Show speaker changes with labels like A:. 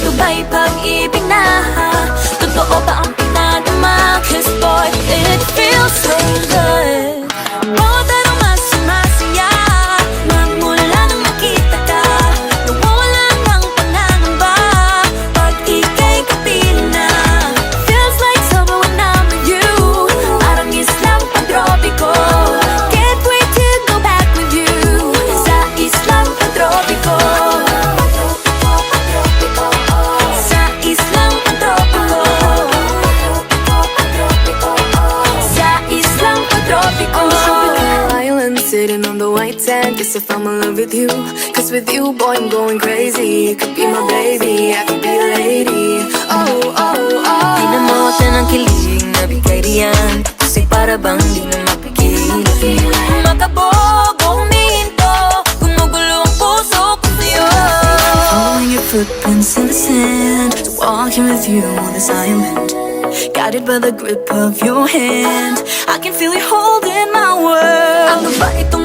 A: Ito ba'y pag-ibig na? Totoo ba ang pinadama? 'Cause boy, it feels so good. Bawat araw mas sumasaya magmula nung nakita ka. Nawawala ng pangangamba pag ika'y kapiling na. Feels like summer when I'm with you. Parang islang pantropiko. Can't wait to go back with you sa islang pantropiko. Sitting on the white sand, guess if I'm in love with you. 'Cause with you, boy, I'm going crazy. You could be my baby, I could be a lady. Oh, oh, oh. Tingnan mo siya ng kilig, nabigay riyan. Kasi para bang di na mapigil. Makabog o huminto, gumugulo ang puso ko sa'yo. Following your footprints in the sand, walking with you on this island. Guided by the grip of your hand, I can feel you holding my world. Ano ba itong